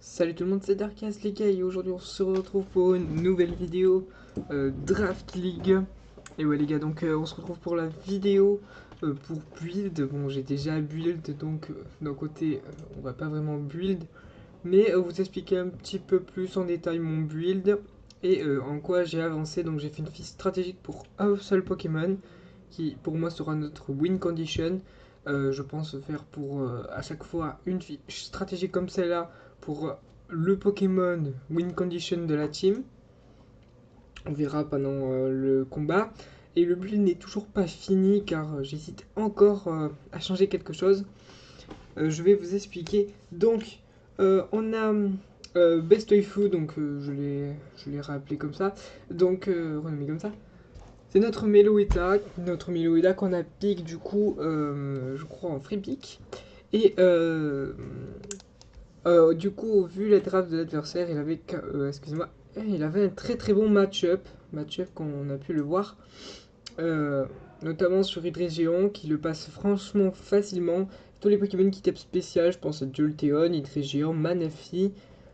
Salut tout le monde, c'est Darkas les gars et aujourd'hui on se retrouve pour une nouvelle vidéo Draft League. Et ouais les gars, donc on se retrouve pour la vidéo pour build. Bon, j'ai déjà build, donc d'un côté on va pas vraiment build, mais vous expliquer un petit peu plus en détail mon build et en quoi j'ai avancé. Donc j'ai fait une fiche stratégique pour un seul Pokémon qui pour moi sera notre win condition. Je pense faire pour à chaque fois une fiche stratégique comme celle-là pour le Pokémon win condition de la team. On verra pendant le combat. Et le build n'est toujours pas fini car j'hésite encore à changer quelque chose. Je vais vous expliquer. Donc, on a Best Waifu, donc je l'ai rappelé comme ça. Donc, renommé comme ça. C'est notre Meloetta qu'on a pick du coup, je crois en free pick. Et du coup, vu la draft de l'adversaire, excusez-moi, il avait un très très bon match-up qu'on a pu le voir, euh, notamment sur Hydreigon, qui le passe franchement facilement. Tous les Pokémon qui tapent spécial, je pense à Jolteon, Hydreigon, Manaphy,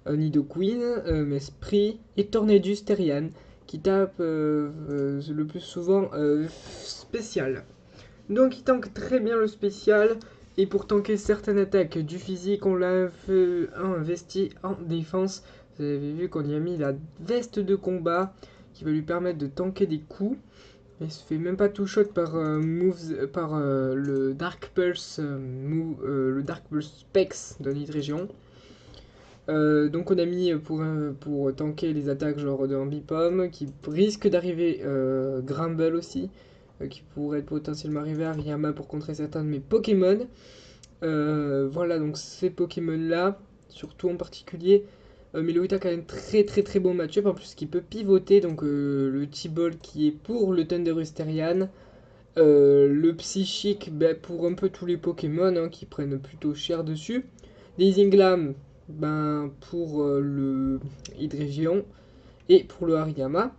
Nidoqueen, Mesprit et Tornadus Terrian, qui tapent le plus souvent spécial. Donc il tank très bien le spécial. Et pour tanker certaines attaques du physique, on l'a investi en défense. Vous avez vu qu'on y a mis la veste de combat qui va lui permettre de tanker des coups. Il se fait même pas tout shot par, le Dark Pulse le Dark Pulse Specs de Hydreigon. Donc on a mis pour tanker les attaques genre de Ambipom qui risque d'arriver Gramble aussi, qui pourrait potentiellement arriver à Ryama pour contrer certains de mes Pokémon. Voilà, donc ces Pokémon là, surtout en particulier, Meloetta a un très très très bon match-up, en plus qui peut pivoter, donc le T-Ball qui est pour le Thundurus Terrian, le Psychique pour un peu tous les Pokémon hein, qui prennent plutôt cher dessus, les Inglam ben, pour le Hydreigon et pour le Hariyama,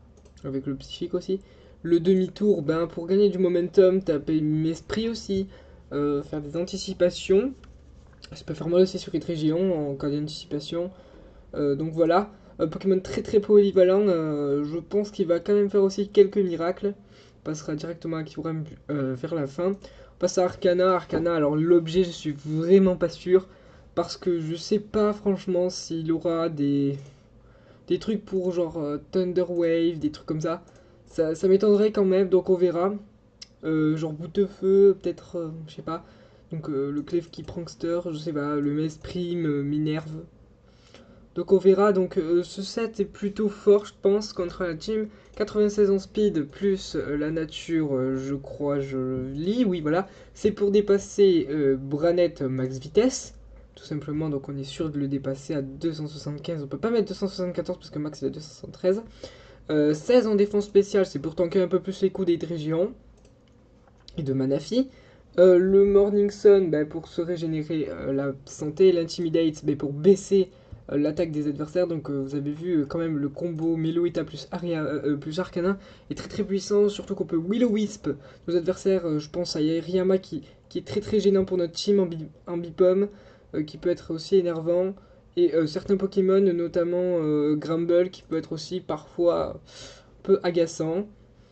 avec le Psychique aussi. Le demi-tour, ben, pour gagner du momentum, taper Mesprit aussi, faire des anticipations. Ça peut faire mal aussi sur Hydreigon en cas d'anticipation. Donc voilà, un Pokémon très très polyvalent. Je pense qu'il va quand même faire aussi quelques miracles. On passera directement à Kyurem vers la fin. On passe à Arcana. Arcana, alors l'objet, je suis vraiment pas sûr. Parce que je sais pas franchement s'il aura des trucs pour genre Thunder Wave, des trucs comme ça. Ça m'étonnerait quand même, donc on verra. Genre bout de feu, peut-être, je sais pas. Donc le Klefki Prankster, je sais pas, le Mesprit, Minerve. Donc on verra, donc ce set est plutôt fort je pense contre la team. 96 en speed plus la nature, je crois, je lis, oui voilà. C'est pour dépasser Branette max vitesse, tout simplement, donc on est sûr de le dépasser à 275. On peut pas mettre 274 parce que max est à 273. 16 en défense spéciale, c'est pour tanker un peu plus les coups des Hydreigon et de Manaphy. Le Morning Sun bah, pour se régénérer la santé, l'Intimidate bah, pour baisser l'attaque des adversaires. Donc vous avez vu quand même le combo Meloetta plus, plus Arcana est très très puissant, surtout qu'on peut Will-O-Wisp nos adversaires. Je pense à Yairiyama qui est très très gênant pour notre team en Bipom, qui peut être aussi énervant. Et certains Pokémon, notamment Gramble, qui peut être aussi parfois un peu agaçant.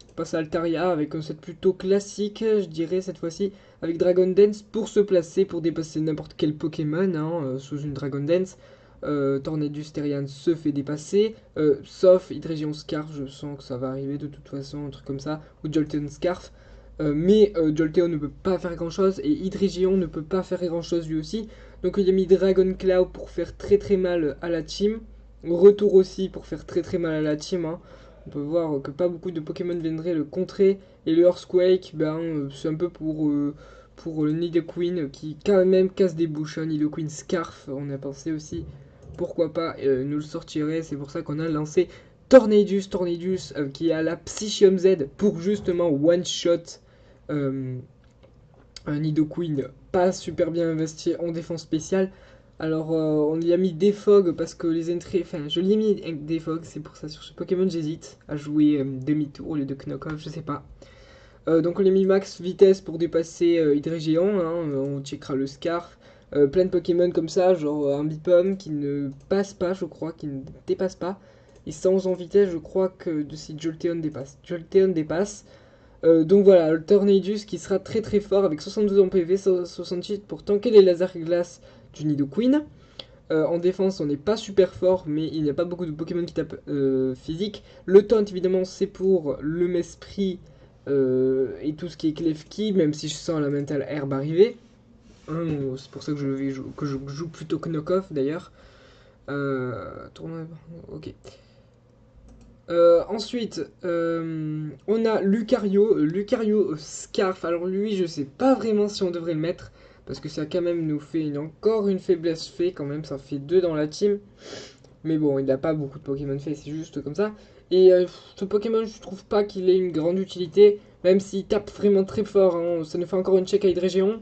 On passe à Altaria avec un set plutôt classique, je dirais cette fois-ci, avec Dragon Dance pour se placer, pour dépasser n'importe quel Pokémon hein, sous une Dragon Dance. Tornadus Terrian se fait dépasser, sauf Hydreigon Scarf, je sens que ça va arriver de toute façon, un truc comme ça, ou Jolteon Scarf. Mais Jolteon ne peut pas faire grand chose et Hydreigon ne peut pas faire grand chose lui aussi. Donc il a mis Dragon Claw pour faire très très mal à la team. Retour aussi pour faire très très mal à la team. Hein. On peut voir que pas beaucoup de Pokémon viendraient le contrer. Et le Earthquake, ben, c'est un peu pour le Nidoqueen qui quand même casse des bouches. Hein. Nidoqueen Scarf, on a pensé aussi. Pourquoi pas nous le sortirait. C'est pour ça qu'on a lancé Tornadus qui a la Psychium Z pour justement one-shot un Nidoqueen pas super bien investi en défense spéciale. Alors on y a mis Defog parce que les entrées, enfin je l'ai mis avec Defog, c'est pour ça sur ce Pokémon j'hésite à jouer demi-tour au lieu de knock-off, je sais pas. Donc on a mis max vitesse pour dépasser Hydreigon, hein, on checkera le Scarf. Plein de Pokémon comme ça, genre un Bipom qui ne passe pas, je crois, qui ne dépasse pas. Et sans en vitesse, je crois que si Jolteon dépasse. Jolteon dépasse. Donc voilà, le Tornadus qui sera très très fort avec 72 en PV, 68 pour tanker les lasers glace du Nidoqueen. En défense, on n'est pas super fort, mais il n'y a pas beaucoup de Pokémon qui tapent physique. Le taunt, évidemment, c'est pour le Mesprit et tout ce qui est Klefki, même si je sens la Mental Herbe arriver. Hein, c'est pour ça que je joue plutôt Knock-Off d'ailleurs. Tournoi, ok. Ensuite, on a Lucario, Lucario Scarf. Alors lui, je sais pas vraiment si on devrait le mettre, parce que ça quand même nous fait encore une faiblesse fée, quand même, ça fait 2 dans la team. Mais bon, il n'a pas beaucoup de Pokémon fée, c'est juste comme ça. Et ce Pokémon, je trouve pas qu'il ait une grande utilité, même s'il tape vraiment très fort, hein. Ça nous fait encore une check à Hydreigon.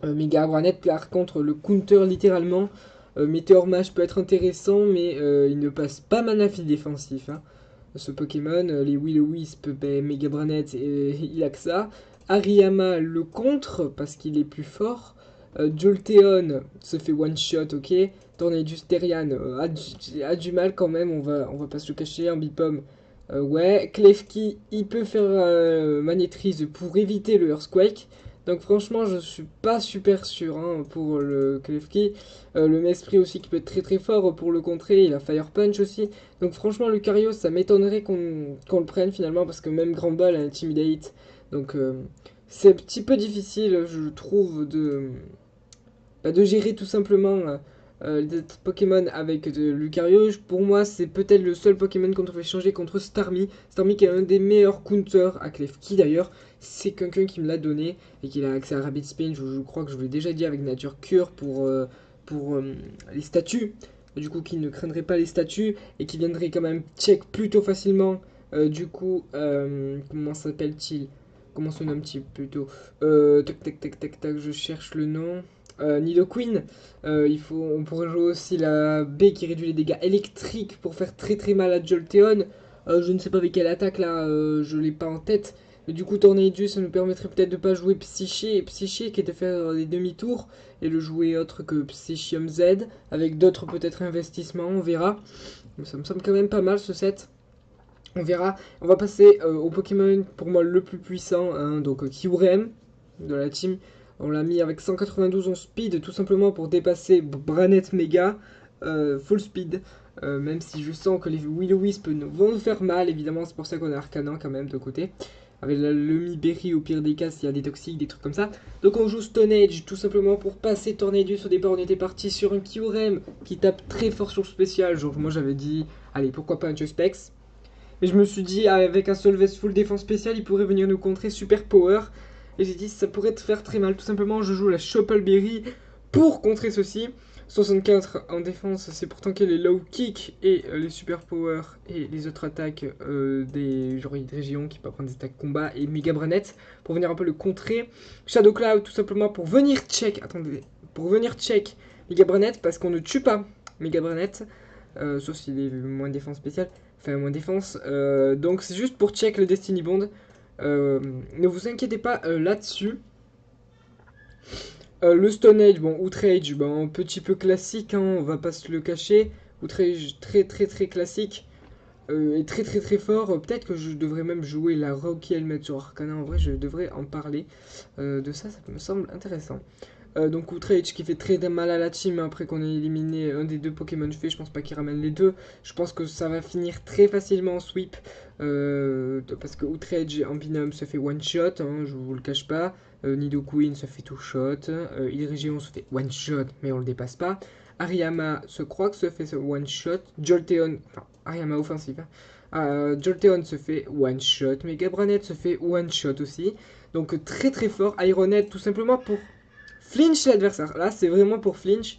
Mega Branet, par contre, le counter littéralement. Météor Mage peut être intéressant, mais il ne passe pas mana fil défensif. Hein. Ce Pokémon, les Will-O-Wisp, ben, Mega Branet, il a que ça. Hariyama le contre, parce qu'il est plus fort. Jolteon se fait one shot, ok. Tornadus Terian a du mal quand même, on va pas se le cacher. Un Bipom, ouais. Klefki, il peut faire Magnétrise pour éviter le Earthquake. Donc franchement, je suis pas super sûr hein, pour le Klefki. Le Mesprit aussi qui peut être très très fort pour le contrer. Il a Fire Punch aussi. Donc franchement, Lucario, ça m'étonnerait qu'on le prenne finalement parce que même Grand Ball a Intimidate. Donc c'est un petit peu difficile, je trouve, de gérer tout simplement les Pokémon avec de Lucario. Pour moi, c'est peut-être le seul Pokémon qu'on devrait changer contre Starmie. Starmie qui est un des meilleurs counters à Klefki d'ailleurs. C'est quelqu'un qui me l'a donné et qui a accès à Rapid Spin. Je crois que je vous l'ai déjà dit avec Nature Cure pour les statues. Du coup, qui ne craindrait pas les statues et qui viendrait quand même check plutôt facilement. Du coup, comment s'appelle-t-il? Comment se nomme-t-il plutôt tac tac tac tac tac, je cherche le nom. Nidoqueen, on pourrait jouer aussi la B qui réduit les dégâts électriques pour faire très très mal à Jolteon. Je ne sais pas avec quelle attaque là, je l'ai pas en tête. Mais du coup, Tornadus, ça nous permettrait peut-être de pas jouer Psyché et Psyché qui est de faire des demi-tours et le jouer autre que Psychium Z avec d'autres peut-être investissements, on verra. Mais ça me semble quand même pas mal ce set. On verra. On va passer au Pokémon pour moi le plus puissant, hein, donc Kyurem de la team. On l'a mis avec 192 en speed tout simplement pour dépasser Branet Mega full speed. Même si je sens que les Will-O-Wisp vont nous faire mal, évidemment, c'est pour ça qu'on a Arcanin quand même de côté. Avec le Mi-Berry au pire des cas s'il y a des toxiques, des trucs comme ça. Donc on joue Stone Age tout simplement pour passer Tornadus. Au départ on était parti sur un Kyurem qui tape très fort sur le spécial. Genre moi j'avais dit, allez pourquoi pas un Chuspex. Et je me suis dit, avec un Solvest full défense spéciale, il pourrait venir nous contrer super power. Et j'ai dit, ça pourrait te faire très mal. Tout simplement, je joue la Choppleberry pour contrer ceci. 64 en défense, c'est pour tanker les low kick et les super power et les autres attaques des genre Hydreigon qui peut prendre des attaques combat et Mega Branet pour venir un peu le contrer. Shadow Cloud tout simplement pour venir check, attendez, pour venir check Mega Branet parce qu'on ne tue pas Mega Branet, sauf s'il est moins défense spéciale. Enfin, moins défense. Donc, c'est juste pour check le Destiny Bond. Ne vous inquiétez pas là-dessus. Le Stone Age, bon, Outrage, bon, un petit peu classique, hein, on va pas se le cacher. Outrage, très très très classique. Et très très très fort. Peut-être que je devrais même jouer la Rocky Helmet sur Arcana. En vrai, je devrais en parler. De ça, ça me semble intéressant. Donc Outrage qui fait très mal à la team après qu'on ait éliminé un des deux Pokémon fées. Je pense pas qu'il ramène les deux. Je pense que ça va finir très facilement en sweep. Parce que Outrage en binôme se fait one shot, hein, je vous le cache pas. Nidoqueen se fait two shot. Hydreigon se fait one shot, mais on le dépasse pas. Hariyama se croit que se fait one shot. Jolteon, enfin Hariyama offensif. Hein. Jolteon se fait one shot. Mega Branet se fait one shot aussi. Donc très très fort. Ironet tout simplement pour flinch l'adversaire. Là, c'est vraiment pour flinch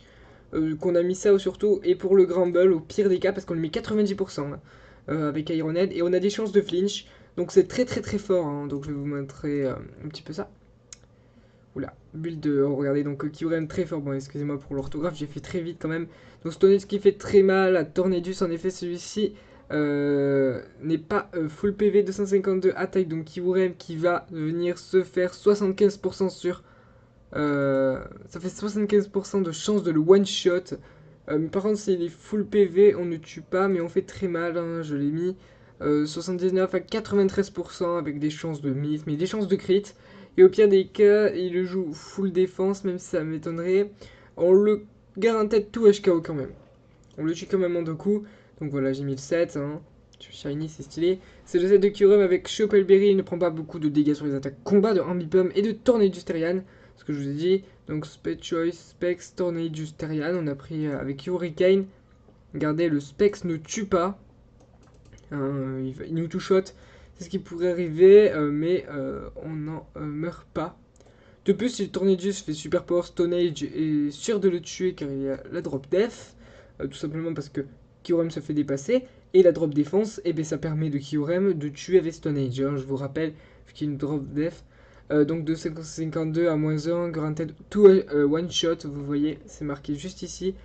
qu'on a mis ça surtout. Et pour le Gramble, au pire des cas, parce qu'on le met 90% là, avec Ironhead. Et on a des chances de flinch. Donc c'est très très très fort. Hein. Donc je vais vous montrer un petit peu ça. Oula, build, regardez, donc Kyurem très fort. Bon, excusez-moi pour l'orthographe, j'ai fait très vite quand même. Donc Stone Age qui fait très mal à Tornadus, en effet, celui-ci n'est pas full PV 252 attaque. Donc Kyurem qui va venir se faire 75% sur Ça fait 75% de chance de le one-shot. Mais par contre, s'il est full PV, on ne tue pas, mais on fait très mal, hein, je l'ai mis. 79 à 93% avec des chances de miss, mais des chances de crit. Et au pire des cas, il le joue full défense, même si ça m'étonnerait. On le garde en tête tout HKO quand même. On le tue quand même en 2 coups. Donc voilà, j'ai mis le 7. Hein. Shiny, c'est stylé. C'est le set de Kyurem avec Chopelberry. Il ne prend pas beaucoup de dégâts sur les attaques combat de Ambipom et de Tornadus Terrian. Ce que je vous ai dit. Donc Spec Choice, Specs, Tornadus Terrian. On a pris avec Hurricane. Regardez, le Specs ne tue pas. Hein, il nous two-shot. C'est ce qui pourrait arriver, mais on n'en meurt pas. De plus, si le Tornadus fait Super Power Stone Age est sûr de le tuer car il y a la drop def. Tout simplement parce que Kyurem se fait dépasser. Et la drop défense, et bien ça permet de Kyurem de tuer avec Stone Age. Hein, je vous rappelle, vu qu'il y a une drop def. Donc de 52 à -1, granted tout one shot, vous voyez, c'est marqué juste ici.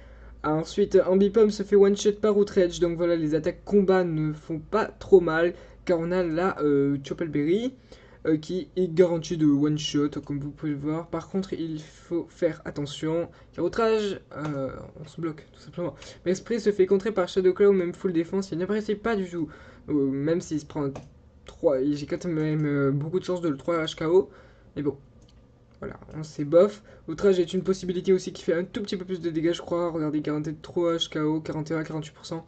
Ensuite, Ambipom se fait one shot par Outrage, donc voilà, les attaques combat ne font pas trop mal, car on a la Chopelberry qui est garantie de one shot, comme vous pouvez le voir. Par contre, il faut faire attention, car Outrage, on se bloque tout simplement. Mais Esprit se fait contrer par Shadow Claw, même full défense, il n'apprécie pas du tout, même s'il se prend 3, j'ai quand même beaucoup de chance de le 3 HKO, mais bon. Voilà, on sait bof. Outrage est une possibilité aussi qui fait un tout petit peu plus de dégâts, je crois. Regardez, 43 HKO, 41 à 48%.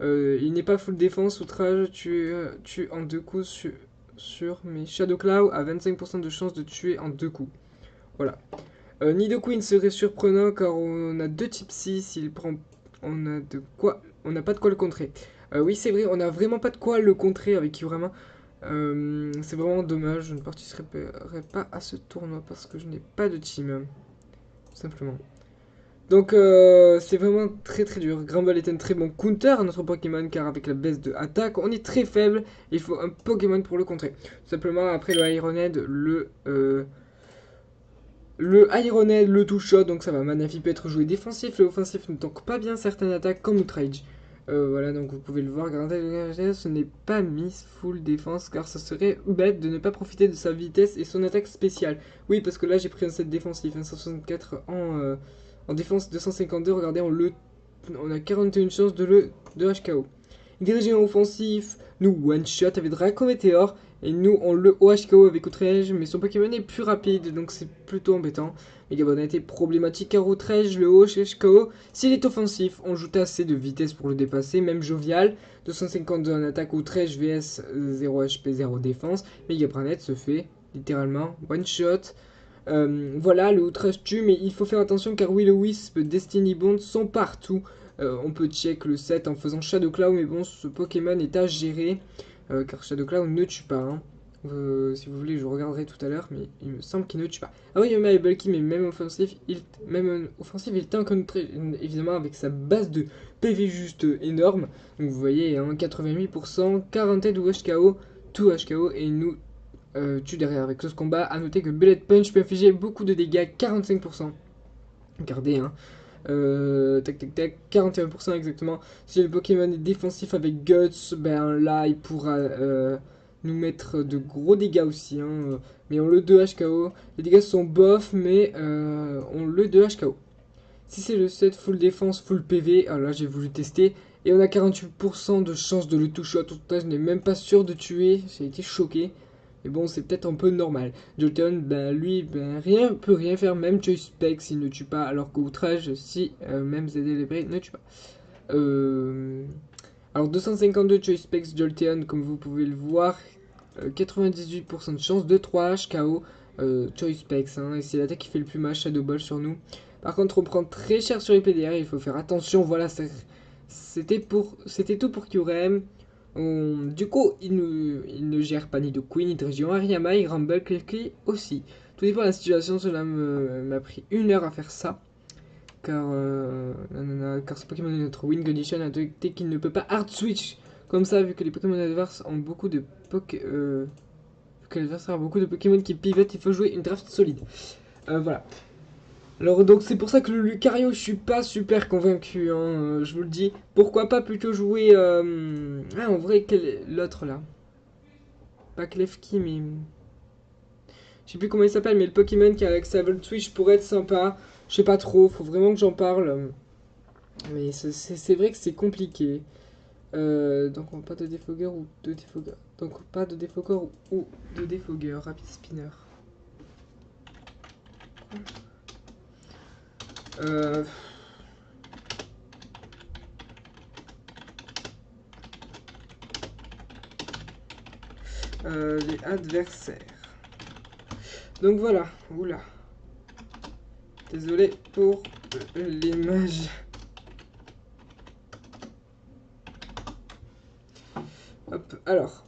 Il n'est pas full défense. Outrage tue en 2 coups sur mes Shadow Claw a 25% de chance de tuer en 2 coups. Voilà. Nidoqueen serait surprenant car on a 2 types 6. Il prend. On a de quoi. On n'a pas de quoi le contrer. Oui, c'est vrai, on n'a vraiment pas de quoi le contrer avec Kyurem. C'est vraiment dommage, je ne participerai pas à ce tournoi parce que je n'ai pas de team, tout simplement. Donc c'est vraiment très très dur. Granbull est un très bon counter à notre Pokémon car avec la baisse de attaque, on est très faible et il faut un Pokémon pour le contrer. Tout simplement, après le Ironhead, le Ironhead, le Two-Shot, donc ça va. Manaphy peut être joué défensif, le offensif ne tank pas bien certaines attaques comme Outrage. Voilà, donc vous pouvez le voir, regardez, ce n'est pas Miss full défense car ce serait bête de ne pas profiter de sa vitesse et son attaque spéciale. Oui, parce que là j'ai pris un set défensif, 164 en défense 252, regardez, on a 41 chances de HKO. Dirigeant offensif, nous one-shot avec Draco Meteor. Et nous, on le OHKO avec Outrage, mais son Pokémon est plus rapide, donc c'est plutôt embêtant. Megabon a été problématique car Outrage, le OHKO, s'il est offensif, on joue assez de vitesse pour le dépasser, même jovial. 252 en attaque, Outrage vs 0 HP, 0 défense. Megabranet se fait littéralement one-shot. Voilà, le Outrage tue, mais il faut faire attention car Will-O-Wisp, Destiny Bond sont partout. On peut check le set en faisant Shadow Claw, mais bon, ce Pokémon est à gérer. Car Shadow Claw ne tue pas. Hein. Si vous voulez, je regarderai tout à l'heure, mais il me semble qu'il ne tue pas. Ah oui, il y a Bulky, mais même offensif, il tank évidemment avec sa base de PV juste énorme. Donc vous voyez, hein, 88%, 40 ou HKO, tout HKO, et il nous tue derrière avec ce combat. A noter que Bullet Punch peut infliger beaucoup de dégâts, 45%. Regardez, hein. Tac tac tac, 41% exactement. Si le Pokémon est défensif avec Guts, ben là il pourra nous mettre de gros dégâts aussi. Hein. Mais on le 2 HKO. Les dégâts sont bof, mais on le 2 HKO. Si c'est le set full défense, full PV, alors là j'ai voulu tester. Et on a 48% de chance de le toucher. Je n'ai même pas sûr de tuer. J'ai été choqué. Mais bon, c'est peut-être un peu normal. Jolteon, ben lui, ben rien peut rien faire, même Choice Spec s'il ne tue pas, alors qu'Outrage, si même ZD ne tue pas. Alors 252 Choice Specs Jolteon, comme vous pouvez le voir, 98% de chance de 3 HKO Choice Specs, hein, et c'est l'attaque qui fait le plus mal Shadow Ball sur nous. Par contre, on prend très cher sur les PDR, il faut faire attention, voilà, c'était tout pour Kyurem. Du coup, il ne gère pas Nidoqueen, Hydreigon, Hariyama, et Rumble, Kelki aussi. Tout dépend de la situation, cela m'a pris 1 heure à faire ça. Car ce Pokémon est notre Win Condition, a détecté qu'il ne peut pas Hard Switch comme ça, vu que les Pokémon adverses ont beaucoup de que l'adversaire a beaucoup de Pokémon qui pivotent, il faut jouer une draft solide. Voilà. Alors donc c'est pour ça que le Lucario, je suis pas super convaincu, hein, je vous le dis. Pourquoi pas plutôt jouer... en vrai, quel est l'autre là? Pas Klefki, mais... Je sais plus comment il s'appelle, mais le Pokémon qui a avec sa Twitch pourrait être sympa. Je sais pas trop, faut vraiment que j'en parle. Mais c'est vrai que c'est compliqué. Donc pas de défogueur ou de défogueur. Donc pas de défogueur ou de défogueur. Rapid spinner. Euh, les adversaires. Donc voilà. Oula. Désolé pour l'image. Hop, alors.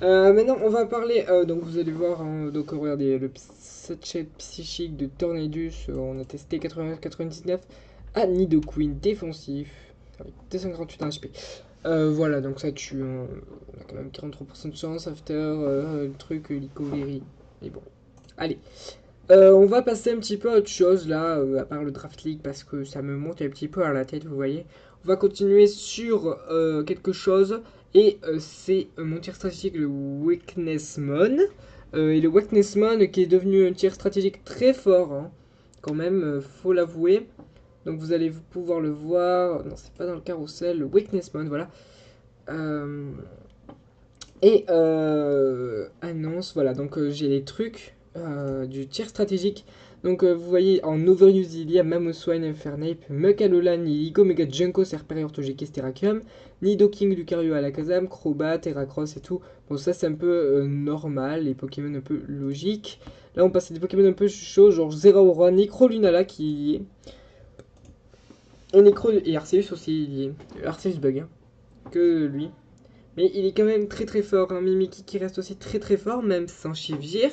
Maintenant, on va parler. Donc, vous allez voir. Hein, donc, regardez le set psychique de Tornadus. On a testé 99 à Nidoqueen défensif avec 248 HP. Voilà, donc ça tue. On a quand même 43% de chance after le truc Licovery. Mais bon, allez. On va passer un petit peu à autre chose là, à part le Draft League, parce que ça me monte un petit peu à la tête, vous voyez. On va continuer sur quelque chose, et c'est mon tir stratégique, le Weaknessmon. Et le Weaknessmon qui est devenu un tir stratégique très fort, hein, quand même, faut l'avouer. Donc vous allez pouvoir le voir, non c'est pas dans le carrousel, le Weaknessmon, voilà. Annonce, voilà, donc j'ai les trucs du tir stratégique. Donc vous voyez en overuse il y a Mamoswine, Infernape, Mukalolan, Iligo, Mega Junko, Serperior, Orthogekiss, Terrakium, Nidoking, Lucario, Alakazam, Crobat, Terracross et tout. Bon ça c'est un peu normal, les Pokémon un peu logiques. Là on passe à des Pokémon un peu chauds, genre Zeraora, Necrolunala qui y est. Et Arceus aussi il y est. Arceus bug, hein, que lui. Mais il est quand même très très fort, hein. Mimikyu qui reste aussi très très fort, même sans Chivir.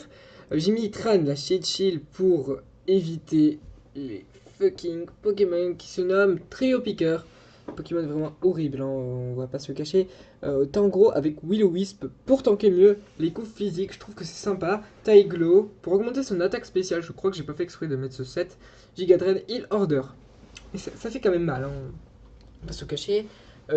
J'ai mis Tran, la Shade Shield, pour éviter les fucking Pokémon qui se nomment Trio Picker. Pokémon vraiment horrible, hein, on va pas se le cacher. Tangro avec Will-O-Wisp pour tanker mieux les coups physiques, je trouve que c'est sympa. Taiglo pour augmenter son attaque spéciale, je crois que j'ai pas fait exprès de mettre ce set. Gigadren Heal Order. Et ça fait quand même mal, hein. On va se cacher.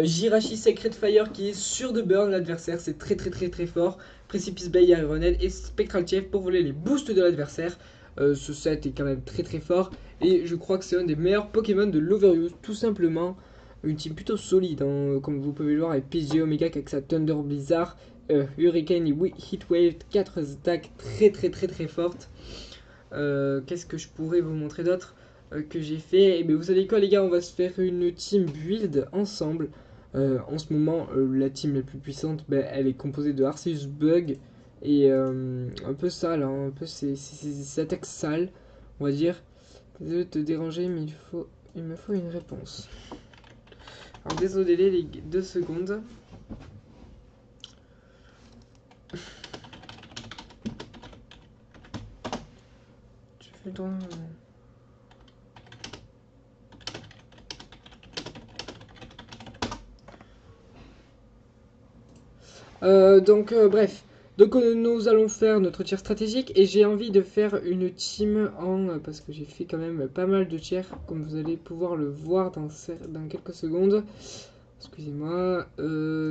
Jirachi Sacred Fire qui est sûr de burn l'adversaire, c'est très très très très fort. Précipice Bay Ironhead et Spectral Chef pour voler les boosts de l'adversaire. Ce set est quand même très très fort et je crois que c'est un des meilleurs Pokémon de l'Overuse, tout simplement. Une team plutôt solide, hein, comme vous pouvez le voir avec PG Omega avec sa Thunder Blizzard, Hurricane et Heatwave, 4 attaques très très très très fortes. Qu'est-ce que je pourrais vous montrer d'autre que j'ai fait? Et bien vous savez quoi les gars, on va se faire une team build ensemble. En ce moment, la team la plus puissante, ben, elle est composée de Arceus Bug et un peu sale, hein, un peu ces attaques sales, on va dire. Désolé de te déranger, mais il me faut une réponse. Alors désolé les 2 secondes. Je fais le tour. Bref. Donc nous allons faire notre tir stratégique et j'ai envie de faire une team parce que j'ai fait quand même pas mal de tirs comme vous allez pouvoir le voir dans quelques secondes. Excusez-moi.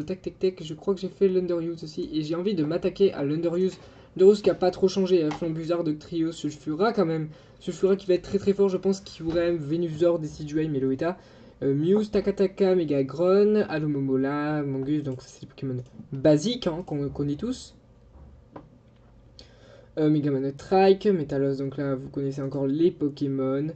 Tac tac tac, je crois que j'ai fait l'Underuse aussi et j'ai envie de m'attaquer à l'Underuse. L'Underuse qui a pas trop changé, hein, Flambuzard de Trio, Sulfura quand même. Sulfura qui va être très très fort, je pense qu'il aurait même Venusaur, Decidueye, Meloetta. Muse, Takataka, Megagron, Alomomola, Mongus, donc ça c'est des Pokémon basiques hein, qu'on connaît tous. Megaman Trike, Metalos, donc là vous connaissez encore les Pokémon.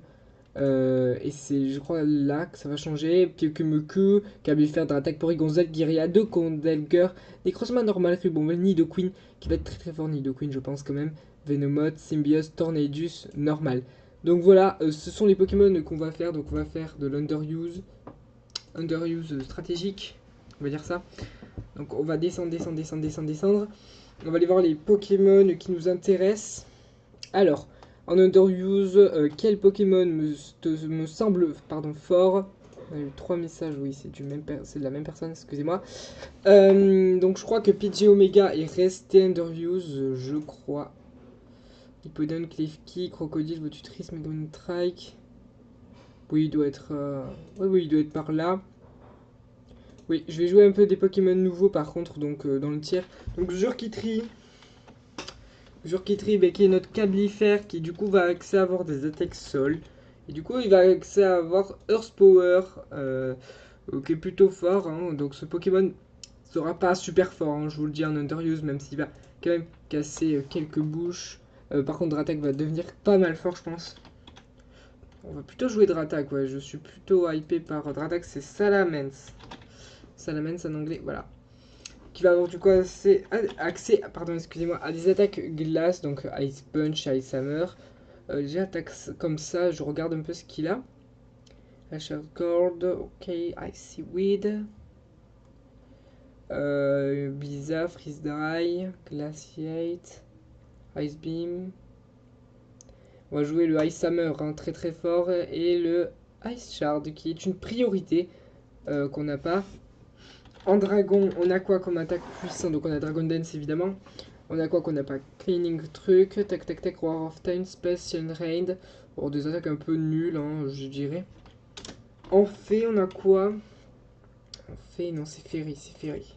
Et c'est je crois là que ça va changer. Pyukumuku, Cabufer d'attaque Porygon Z, Guiria, de Condelger, Necrozma normal, Rubomel, Nidoqueen, qui va être très très fort, Nidoqueen je pense quand même. Venomoth, Symbiose, Tornadus, normal. Donc voilà, ce sont les Pokémon qu'on va faire. Donc on va faire de l'Underuse stratégique, on va dire ça. Donc on va descendre. On va aller voir les Pokémon qui nous intéressent. Alors, en Underuse, quel Pokémon me semble fort? On a eu 3 messages, oui, c'est de la même personne, excusez-moi. Donc je crois que PG Omega est resté Underuse, je crois. Hippodon, Klefki, Crocodile, Votutrice, Megaman Trike. Oui, il doit être... Oui, il doit être par là. Oui, je vais jouer un peu des Pokémon nouveaux par contre, donc dans le tir. Donc Jurkitri, Urkitrib qui est notre cablifère qui du coup va accès à avoir des attaques sol. Et du coup il va accès à avoir Earth Power qui est plutôt fort. Hein. Donc ce Pokémon sera pas super fort, hein, je vous le dis en Underuse, même s'il va quand même casser quelques bouches. Par contre Dratak va devenir pas mal fort je pense. On va plutôt jouer Dratak, ouais, je suis plutôt hypé par Dratak, c'est Salamence. Salamence en anglais, voilà. Qui va avoir du coup accès pardon, excusez-moi, à des attaques glace, donc Ice Punch, Ice Hammer. Déjà attaque comme ça, je regarde un peu ce qu'il a. Asher Cord, ok, Icy Weed. Blizzard, Freeze Dry, Glaciate, Ice Beam. On va jouer le Ice Hammer, hein, très très fort, et le Ice Shard qui est une priorité qu'on n'a pas. En dragon, on a quoi comme attaque puissante? Donc on a Dragon Dance évidemment. On a quoi qu'on n'a pas? Cleaning Truc, Tac Tac Tac, War of Time, Special Raid. Bon, des attaques un peu nulles, hein, je dirais. En fait, on a quoi? En fait, non, c'est Ferry, c'est Ferry.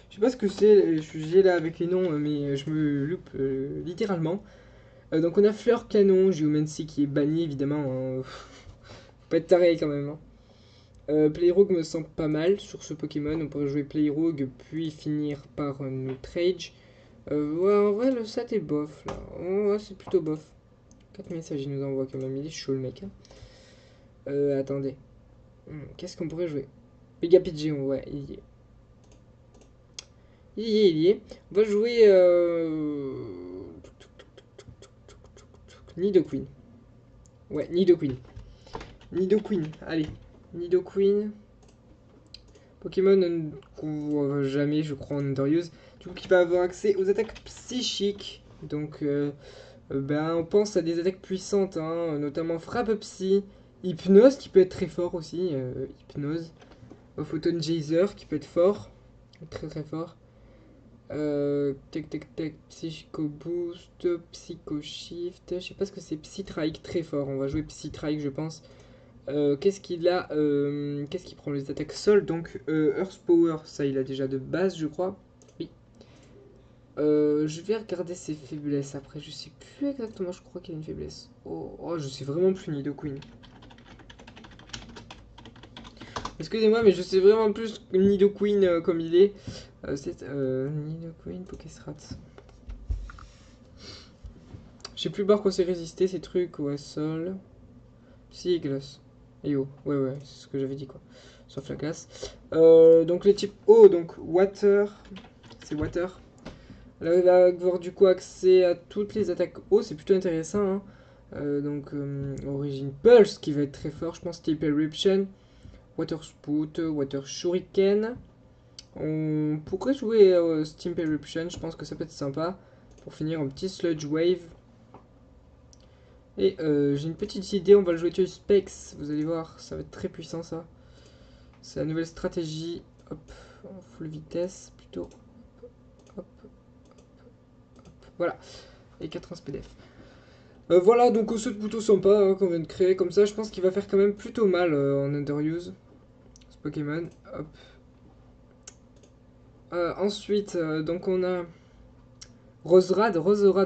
Je sais pas ce que c'est, je suis là avec les noms, mais je me loupe littéralement. Donc on a Fleur Canon, Geomancy qui est banni évidemment. Hein. Faut pas être taré quand même. Hein. Playrogue me semble pas mal sur ce Pokémon. On pourrait jouer Playrogue puis finir par Outrage. Ouais, en vrai, le sat est bof là. Oh, ouais, c'est plutôt bof. 4 messages, il nous envoie quand même. Il est chaud le mec. Hein. Attendez. Qu'est-ce qu'on pourrait jouer? Mega Pigeon, ouais, il y est. Il y est. On va jouer. Nidoqueen. Ouais, Nidoqueen. Nidoqueen, allez. Nidoqueen. Pokémon qu'on voit jamais, je crois, en Underuse. Du coup, qui va avoir accès aux attaques psychiques. Donc, ben, on pense à des attaques puissantes, hein, notamment Frappe Psy, Hypnose, qui peut être très fort aussi. Hypnose. Photon Geyser, qui peut être fort. Très très fort. Tac tac tac, Psycho Boost, Psycho Shift. Je sais pas ce que c'est. Psytrike, très fort. On va jouer Psytrike, je pense. Qu'est-ce qu'il a Qu'est-ce qu'il prend? Les attaques sol, donc Earth Power, ça il a déjà de base, je crois. Oui. Je vais regarder ses faiblesses après, je sais plus exactement, je crois qu'il a une faiblesse. Oh, je sais vraiment plus Nidoqueen. Excusez-moi, mais je sais vraiment plus Nidoqueen comme il est. C'est Nidoqueen, Pokéstrat. Je sais plus par quoi c'est résisté ces trucs, ouais, sol. Psy glace. Et eau. Ouais, c'est ce que j'avais dit quoi. Sauf la glace. Donc les types eau, donc water. C'est water. Là, il va avoir du coup accès à toutes les attaques eau, c'est plutôt intéressant. Hein. Donc Origin Pulse qui va être très fort, je pense. Type Eruption. Water Spout, Water Shuriken. On pourrait jouer Steam Eruption, je pense que ça peut être sympa. Pour finir, un petit Sludge Wave. Et j'ai une petite idée, on va le jouer sur Specs, vous allez voir, ça va être très puissant ça. C'est la nouvelle stratégie, hop, en full vitesse plutôt. Hop, voilà, et 4 PDF. Voilà, donc ce plutôt sympa hein, qu'on vient de créer, comme ça je pense qu'il va faire quand même plutôt mal en Underuse, ce Pokémon. Hop. Ensuite, donc on a Roserad,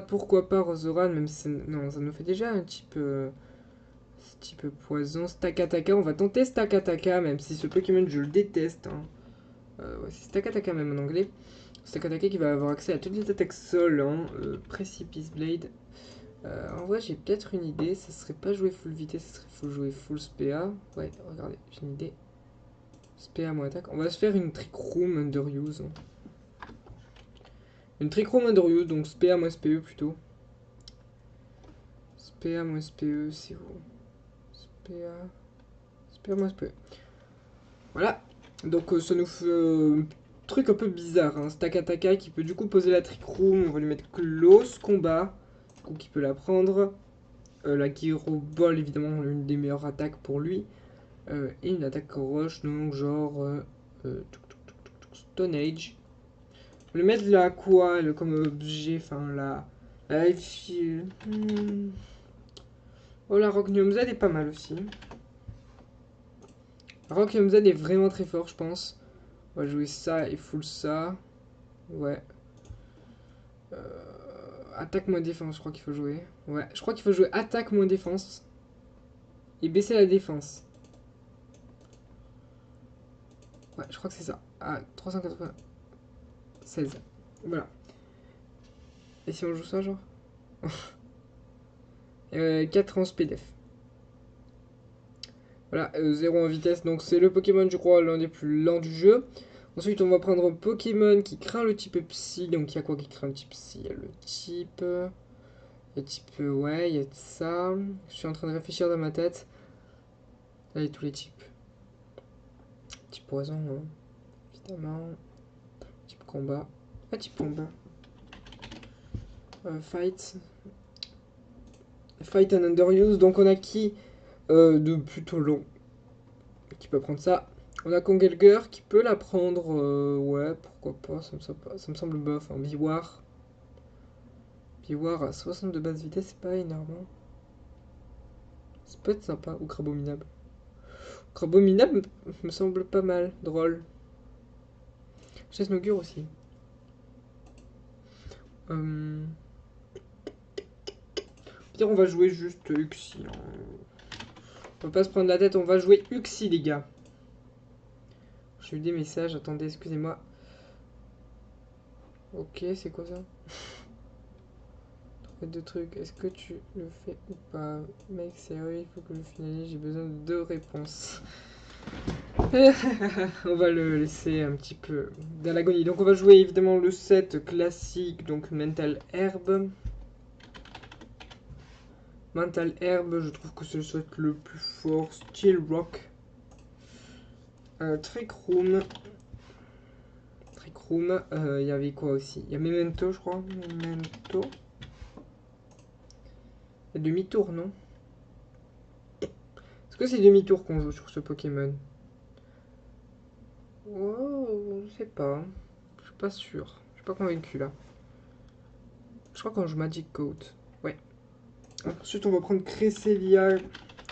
pourquoi pas Roserad, même si non, ça nous fait déjà un type poison. Stakataka, on va tenter Stakataka, même si ce Pokémon je le déteste. Hein. Ouais, c'est Stakataka même en anglais. Stakataka qui va avoir accès à toutes les attaques sol. Hein. Precipice Blade. En vrai, j'ai peut-être une idée. Ça serait pas jouer full vitesse, ça serait faut jouer full SPA. Ouais, regardez, j'ai une idée. SPA moins attaque. On va se faire une Trick Room Underuse. Hein. Une Trick Room Underuse, donc SPA moins SPE plutôt. SPA moins SPE, c'est où? SPA moins SPE. Voilà. Donc ça nous fait un truc un peu bizarre. Hein. Stakataka qui peut du coup poser la Trick Room. On va lui mettre Close Combat. Du coup qui peut la prendre. La Gyro Ball évidemment l'une des meilleures attaques pour lui. Et une attaque roche donc genre Stone Age. On va lui mettre la quoi comme objet. Enfin la Oh la Rock Gnome Z est pas mal aussi. La Rock Gnome Z est vraiment très fort je pense. On va jouer ça et full ça. Ouais. Attaque moins défense, je crois qu'il faut jouer. Ouais, je crois qu'il faut jouer attaque moins défense. Et baisser la défense. Ouais, je crois que c'est ça. Ah, 396. Voilà. Et si on joue ça, genre 4 en SPDF. Voilà, 0 en vitesse. Donc c'est le Pokémon, je crois, l'un des plus lents du jeu. Ensuite, on va prendre un Pokémon qui craint le type Psy. Donc il y a quoi qui craint le type Psy? Il y a le type... Le type... Ouais, il y a ça. Je suis en train de réfléchir dans ma tête. Là, il y a tous les types. Type poison, hein, évidemment. Type combat. Ah, type combat. Fight. Fight and Underuse. Donc on a qui de plutôt long qui peut prendre ça. On a Congelger qui peut la prendre. Ouais, pourquoi pas. Ça me semble bof. Hein. Biwar. Biwar à 60 de base vitesse, c'est pas énorme. Hein. Ça peut être sympa. Ou Crabominable. Crabominable me semble pas mal. Drôle. Chesnogur aussi. Pire, on va jouer juste Uxie. Hein. On va pas se prendre la tête, on va jouer Uxie, les gars. J'ai eu des messages, attendez, excusez-moi. Ok, c'est quoi ça? De trucs, est-ce que tu le fais ou pas? Mec, sérieux, il faut que je finalise, j'ai besoin de 2 réponses. On va le laisser un petit peu dans l'agonie. Donc on va jouer évidemment le set classique, donc Mental Herb. Mental Herb, je trouve que c'est le set le plus fort. Steel Rock. Trick Room. Trick Room, il y avait quoi aussi? Il y a Memento, je crois. Memento. Il y a demi-tour, non? Est-ce que c'est demi-tour qu'on joue sur ce Pokémon? Oh, je sais pas. Je suis pas sûr. Je suis pas convaincu là. Je crois qu'on joue Magic Coat. Ouais. Ensuite, on va prendre Cresselia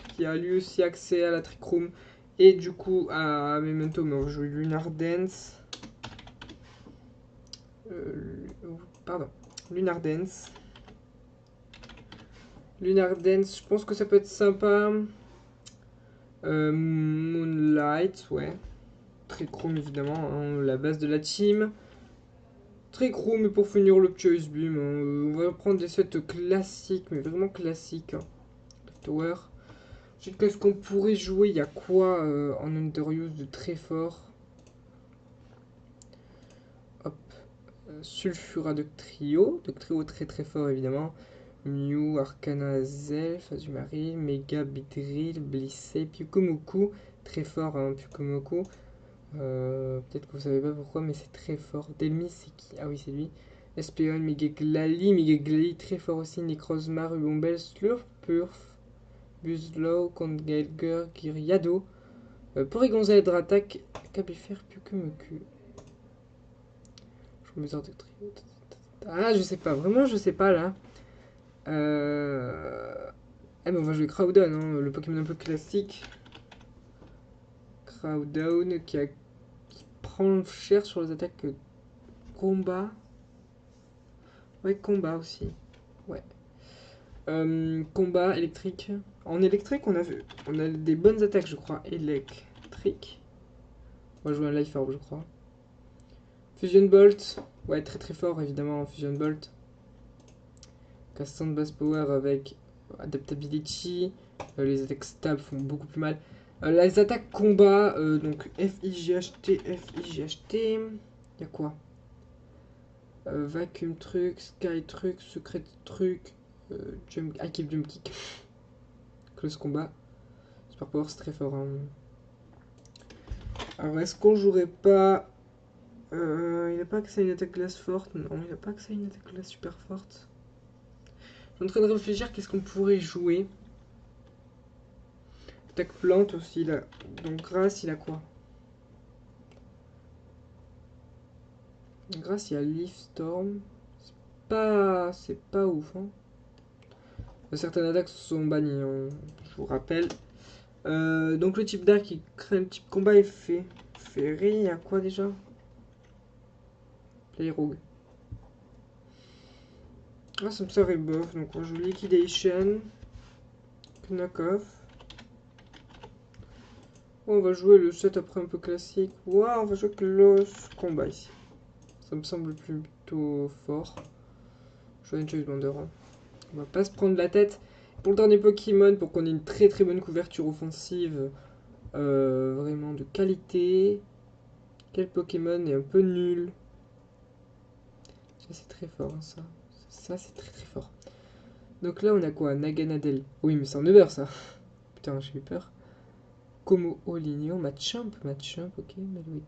qui a lui aussi accès à la Trick Room. Et du coup à Memento, mais on va jouer Lunar Dance. Pardon. Lunar Dance. Lunar Dance, je pense que ça peut être sympa. Moonlight, ouais. Trick Room évidemment, hein, la base de la team. Trick Room, et pour finir le Choice Beam, on va prendre des sets classiques, mais vraiment classiques. Hein. Tower. Qu'est-ce qu'on pourrait jouer? Il y a quoi en Underuse de très fort? Hop. Sulfura de Trio. De Trio très très fort évidemment. Mew, Arcana Zelf, Azumarill, Mega Beedrill, Blissey, Pyukomoku. Très fort, hein, Pyukomoku. Peut-être que vous savez pas pourquoi, mais c'est très fort. Delmi, c'est qui? Ah oui, c'est lui. Espeon, Megaglali, très fort aussi. Necrozma, Rubombel, Slurpurf, Buzlow, Congelger, Gyriado. Porygonza, Hydratac, Cabifer, Pyukomoku. Je me sors de trio. Ah, je sais pas, vraiment, je sais pas là. Eh ben, on va jouer Crowdon, hein, le Pokémon un peu classique. Crowdon qui prend cher sur les attaques combat. Ouais, combat aussi. Ouais. Combat électrique. En électrique, on a des bonnes attaques, je crois. Électrique. On va jouer un Life Orb, je crois. Fusion Bolt. Ouais, très très fort, évidemment, Fusion Bolt. Cassant de base power avec Adaptability. Les attaques stab font beaucoup plus mal. Les attaques combat, donc FIGHT, FIGHT. Y'a quoi? Vacuum truc, Sky truc, Secret truc, jump, Keep Jump Kick. Close combat. Super Power, c'est très fort. Hein. Alors, est-ce qu'on jouerait pas. Il n'a pas accès à une attaque glace forte. Non, il n'a pas accès à une attaque glace super forte. Je suis en train de réfléchir qu'est-ce qu'on pourrait jouer. Attaque plante aussi, là. Donc, grâce, il a quoi? Grâce, il y a Leaf Storm. C'est pas ouf. Hein. Certaines attaques sont bannies, hein, je vous rappelle. Donc le type d'arc qui crée le type combat est fait. Ferré, il y a quoi déjà? Play Rogue. Ah, ça me serait bof. Donc on joue Liquidation. Knock-off. On va jouer le set après un peu classique. Ouah, on va jouer Close Combat ici. Ça me semble plutôt fort. Je vais une Choice Bonder. Hein. On va pas se prendre la tête. Pour le dernier Pokémon, pour qu'on ait une très très bonne couverture offensive, vraiment de qualité. Quel Pokémon est un peu nul? Ça c'est très fort hein, ça. Ça c'est très très fort. Donc là on a quoi? Naganadel. Oui mais c'est en Uber ça. Putain j'ai eu peur. Como Oligno, Machamp, ok, Meloita.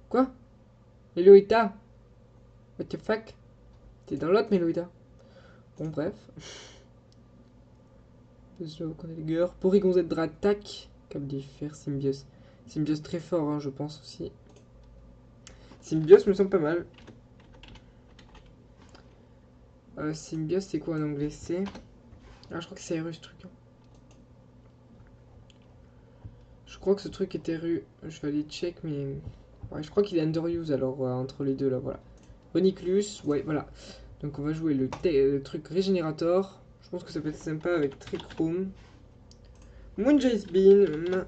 Quoi? Meloita? What the fuck? T'es dans l'autre Meloita. Bon bref. Porygon Z Dratak. Cap d'Iffer, Symbios. Symbios très fort hein, je pense aussi. Symbios me semble pas mal. Symbios c'est quoi en anglais? C'est... Ah je crois que c'est RU ce truc. Hein. Je crois que ce truc était RU. Je vais aller check mais... Ouais, je crois qu'il est underuse alors entre les deux là, voilà. Oniclus, ouais voilà. Donc on va jouer le truc régénérateur. Je pense que ça peut être sympa avec Trichroom. Moonjace Beam,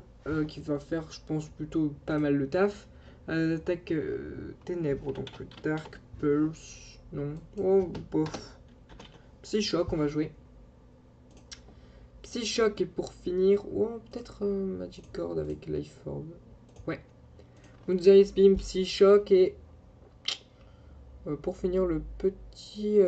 qui va faire, je pense, plutôt pas mal le taf. Attaque ténèbres, donc Dark Pulse. Non. Oh, bof. Psychoc, on va jouer. Psychoc, et pour finir, oh, peut-être Magic Cord avec Life Orb. Ouais. Moonjace Beam, Psychoc, et pour finir, le petit.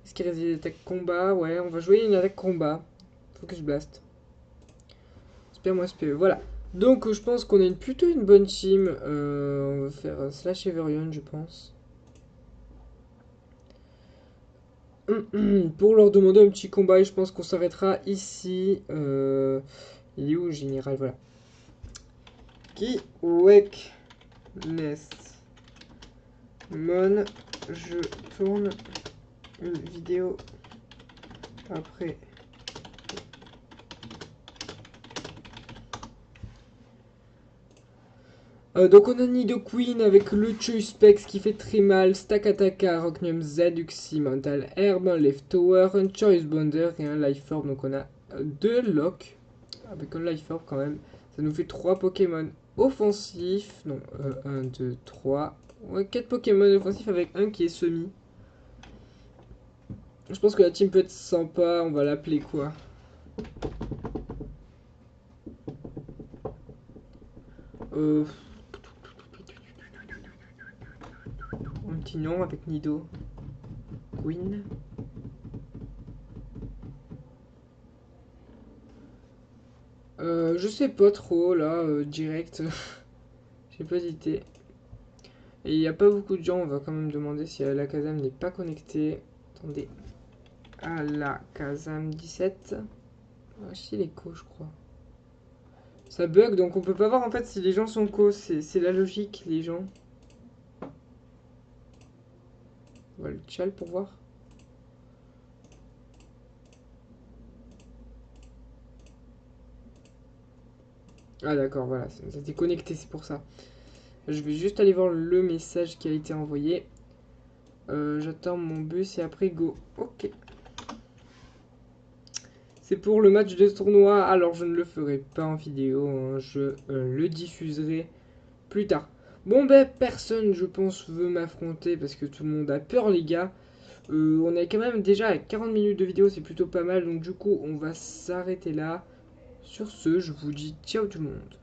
Est-ce qu'il reste des attaques combat? Ouais, on va jouer une attaque combat. Focus Blast. Spare-moi SPE. Voilà. Donc je pense qu'on a plutôt une bonne team. On va faire Slash Everion, je pense. Pour leur demander un petit combat, et je pense qu'on s'arrêtera ici. Il est où, général? Voilà. Qui Wake Nest Mon. Je tourne une vidéo après. Donc on a Nidoqueen avec le Choice Specs qui fait très mal, Stakataka, Rocknium Z, Mental Herb, un Leftower, un Choice Bonder et un Life Orb. Donc on a deux locks avec un Life Orb quand même. Ça nous fait 3 Pokémon offensifs. Non, 1, 2, 3. Ouais, 4 Pokémon offensifs avec un qui est semi. Je pense que la team peut être sympa, on va l'appeler quoi? Un petit nom avec Nido. Queen. Je sais pas trop là, direct. J'ai pas d'idée. Et il n'y a pas beaucoup de gens, on va quand même demander si Alakazam n'est pas connecté. Attendez. Alakazam 17. Ah, si, il est co, je crois. Ça bug, donc on peut pas voir en fait si les gens sont co. C'est la logique, les gens. On va le tchal pour voir. Ah d'accord, voilà, c'était connecté, c'est pour ça. Je vais juste aller voir le message qui a été envoyé. J'attends mon bus et après go. Ok. C'est pour le match de tournoi, alors je ne le ferai pas en vidéo, hein, je le diffuserai plus tard. Bon ben personne je pense veut m'affronter parce que tout le monde a peur les gars. On est quand même déjà à 40 minutes de vidéo, c'est plutôt pas mal, donc du coup on va s'arrêter là. Sur ce, je vous dis ciao tout le monde.